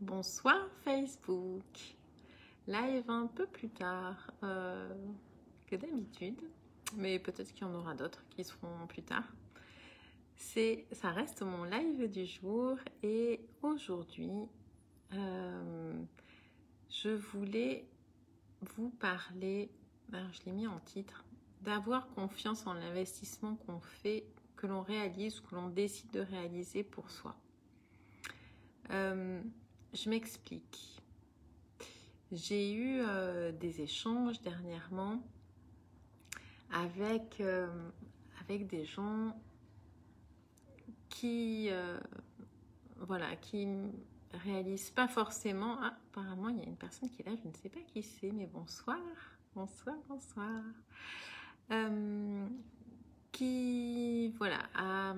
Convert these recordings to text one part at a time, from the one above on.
Bonsoir Facebook, live un peu plus tard que d'habitude, mais peut-être qu'il y en aura d'autres qui seront plus tard. Ça reste mon live du jour et aujourd'hui, je voulais vous parler, je l'ai mis en titre, d'avoir confiance en l'investissement qu'on fait, que l'on réalise, que l'on décide de réaliser pour soi. Je m'explique. J'ai eu des échanges dernièrement avec des gens qui qui réalisent pas forcément. Ah, apparemment il y a une personne qui est là, je ne sais pas qui c'est, mais bonsoir, bonsoir, bonsoir. Qui a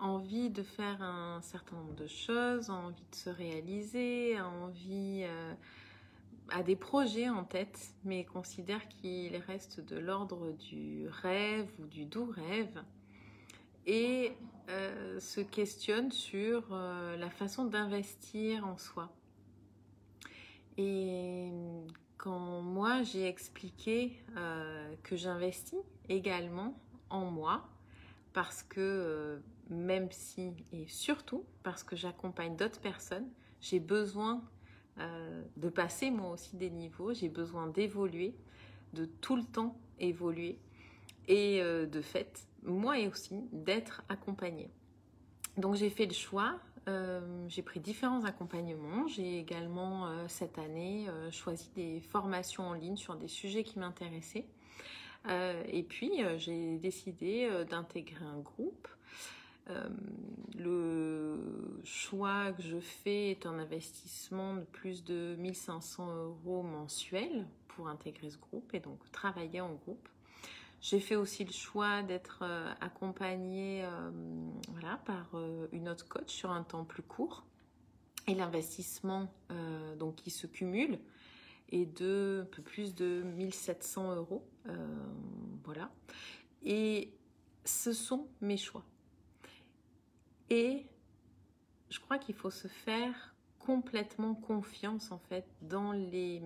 envie de faire un certain nombre de choses, a envie de se réaliser, a des projets en tête, mais considère qu'il reste de l'ordre du rêve ou du doux rêve et se questionne sur la façon d'investir en soi. Et quand moi j'ai expliqué que j'investis également en moi, parce que même si et surtout parce que j'accompagne d'autres personnes, j'ai besoin de passer moi aussi des niveaux, j'ai besoin d'évoluer, de tout le temps évoluer et de fait, moi aussi, d'être accompagnée. Donc j'ai fait le choix, j'ai pris différents accompagnements, j'ai également cette année choisi des formations en ligne sur des sujets qui m'intéressaient. Et puis j'ai décidé d'intégrer un groupe. Le choix que je fais est un investissement de plus de 1 500 € mensuels pour intégrer ce groupe et donc travailler en groupe. J'ai fait aussi le choix d'être accompagnée par une autre coach sur un temps plus court. Et l'investissement donc qui se cumule est de un peu plus de 1 700 €. Voilà. Et ce sont mes choix. Et je crois qu'il faut se faire complètement confiance en fait dans les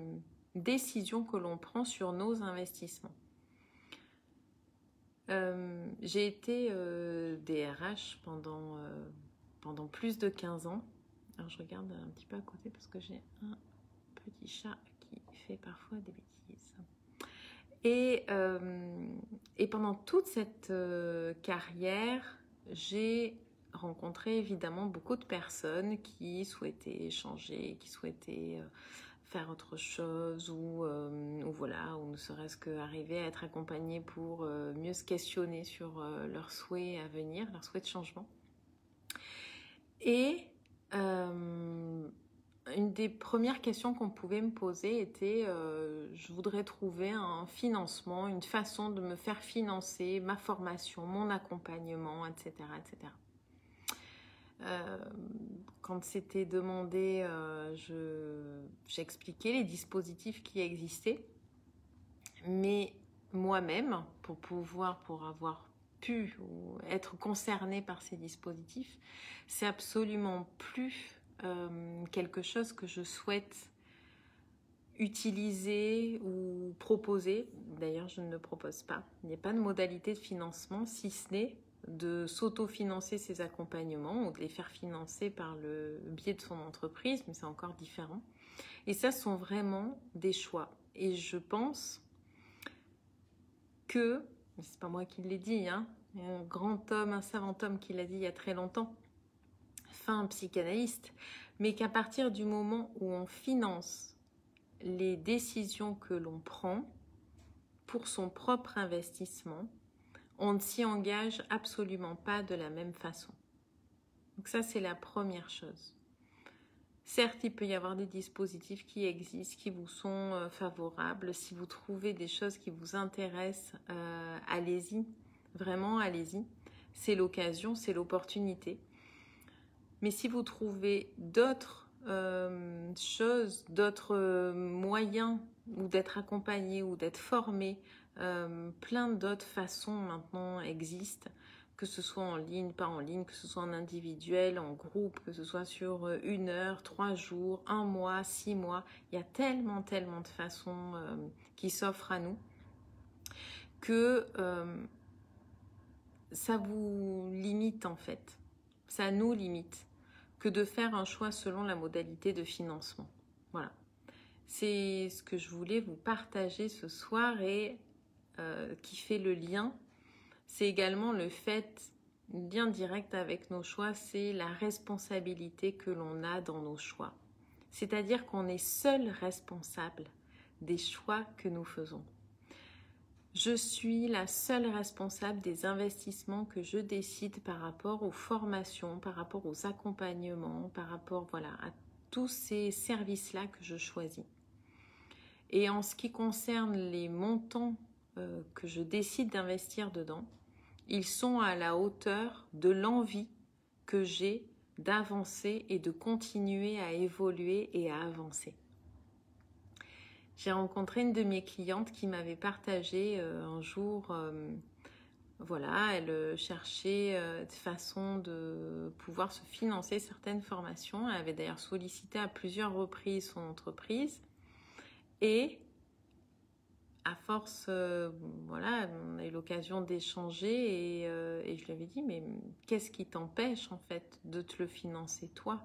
décisions que l'on prend sur nos investissements. J'ai été DRH pendant plus de 15 ans. Alors je regarde un petit peu à côté parce que j'ai un petit chat qui fait parfois des bêtises. Et pendant toute cette carrière, j'ai rencontré évidemment beaucoup de personnes qui souhaitaient changer, qui souhaitaient faire autre chose ou ne serait-ce qu'arriver à être accompagnées pour mieux se questionner sur leurs souhaits à venir, leurs souhaits de changement. Et une des premières questions qu'on pouvait me poser était je voudrais trouver un financement, une façon de me faire financer ma formation, mon accompagnement, etc. etc. Quand c'était demandé, j'expliquais les dispositifs qui existaient, mais moi-même, pour avoir pu être concernée par ces dispositifs, c'est absolument plus quelque chose que je souhaite utiliser ou proposer. D'ailleurs, je ne le propose pas. Il n'y a pas de modalité de financement, si ce n'est de s'auto-financer ses accompagnements ou de les faire financer par le biais de son entreprise, mais c'est encore différent. Et ça sont vraiment des choix. Et je pense que, c'est pas moi qui l'ai dit, hein, un grand homme, un savant homme qui l'a dit il y a très longtemps, fin psychanalyste, mais qu'à partir du moment où on finance les décisions que l'on prend pour son propre investissement, on ne s'y engage absolument pas de la même façon. Donc ça, c'est la première chose. Certes, il peut y avoir des dispositifs qui existent, qui vous sont favorables. Si vous trouvez des choses qui vous intéressent, allez-y. Vraiment, allez-y. C'est l'occasion, c'est l'opportunité. Mais si vous trouvez d'autres choses, d'autres moyens, ou d'être accompagné, ou d'être formé, plein d'autres façons maintenant existent que ce soit en ligne, pas en ligne, que ce soit en individuel, en groupe, que ce soit sur 1 heure, 3 jours, 1 mois, 6 mois. Il y a tellement de façons qui s'offrent à nous que ça vous limite en fait. Ça nous limite que de faire un choix selon la modalité de financement. Voilà. C'est ce que je voulais vous partager ce soir et qui fait le lien. C'est également le fait, lien direct avec nos choix, c'est la responsabilité que l'on a dans nos choix. C'est-à-dire qu'on est seul responsable des choix que nous faisons. Je suis la seule responsable des investissements que je décide par rapport aux formations, par rapport aux accompagnements, par rapport à tous ces services-là que je choisis. Et en ce qui concerne les montants que je décide d'investir dedans, ils sont à la hauteur de l'envie que j'ai d'avancer et de continuer à évoluer et à avancer. J'ai rencontré une de mes clientes qui m'avait partagé un jour, elle cherchait des façons de pouvoir se financer certaines formations. Elle avait d'ailleurs sollicité à plusieurs reprises son entreprise et à force, on a eu l'occasion d'échanger et je lui avais dit, mais qu'est-ce qui t'empêche en fait de te le financer toi ?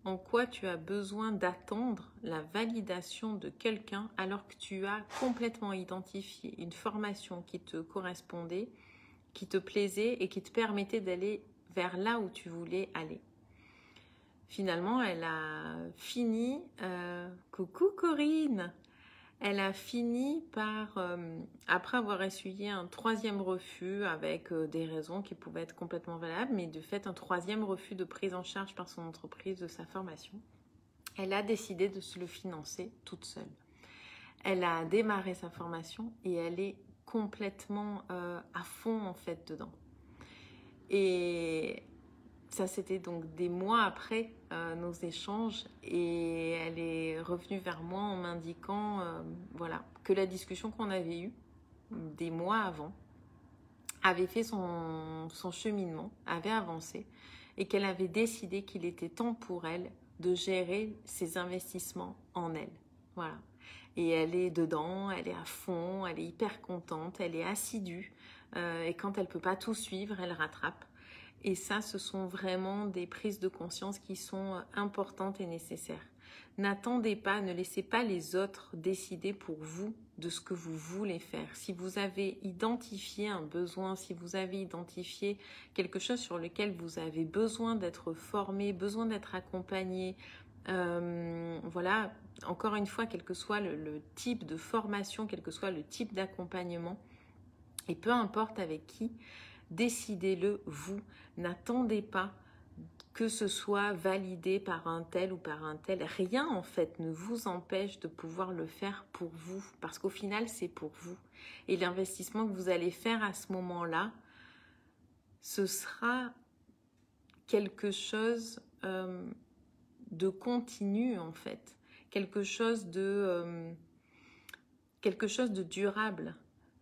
En quoi tu as besoin d'attendre la validation de quelqu'un alors que tu as complètement identifié une formation qui te correspondait, qui te plaisait et qui te permettait d'aller vers là où tu voulais aller. Finalement, elle a fini... coucou Corinne! Elle a fini par, après avoir essuyé un 3e refus avec des raisons qui pouvaient être complètement valables, mais de fait un 3e refus de prise en charge par son entreprise de sa formation, elle a décidé de se le financer toute seule. Elle a démarré sa formation et elle est complètement à fond en fait dedans. Et ça, c'était donc des mois après nos échanges et elle est revenue vers moi en m'indiquant que la discussion qu'on avait eue des mois avant avait fait son cheminement, avait avancé et qu'elle avait décidé qu'il était temps pour elle de gérer ses investissements en elle. Voilà. Et elle est dedans, elle est à fond, elle est hyper contente, elle est assidue et quand elle ne peut pas tout suivre, elle rattrape. Et ça, ce sont vraiment des prises de conscience qui sont importantes et nécessaires. N'attendez pas, ne laissez pas les autres décider pour vous de ce que vous voulez faire. Si vous avez identifié un besoin, si vous avez identifié quelque chose sur lequel vous avez besoin d'être formé, besoin d'être accompagné, encore une fois, quel que soit le type de formation, quel que soit le type d'accompagnement, et peu importe avec qui, décidez-le vous. N'attendez pas que ce soit validé par un tel ou par un tel. Rien en fait ne vous empêche de pouvoir le faire pour vous. Parce qu'au final, c'est pour vous. Et l'investissement que vous allez faire à ce moment-là, ce sera quelque chose de continu en fait. Quelque chose de durable.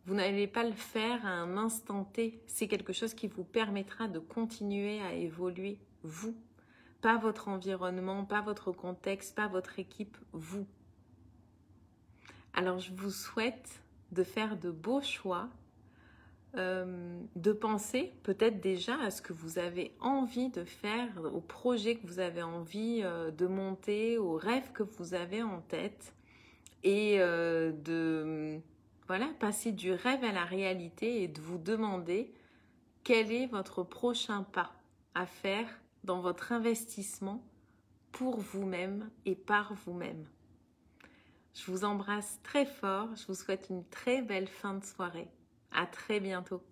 Vous n'allez pas le faire à un instant T. C'est quelque chose qui vous permettra de continuer à évoluer, vous. Pas votre environnement, pas votre contexte, pas votre équipe, vous. Alors, je vous souhaite de faire de beaux choix, de penser peut-être déjà à ce que vous avez envie de faire, au projet que vous avez envie de monter, aux rêves que vous avez en tête et passer du rêve à la réalité et de vous demander quel est votre prochain pas à faire dans votre investissement pour vous-même et par vous-même. Je vous embrasse très fort, je vous souhaite une très belle fin de soirée. À très bientôt.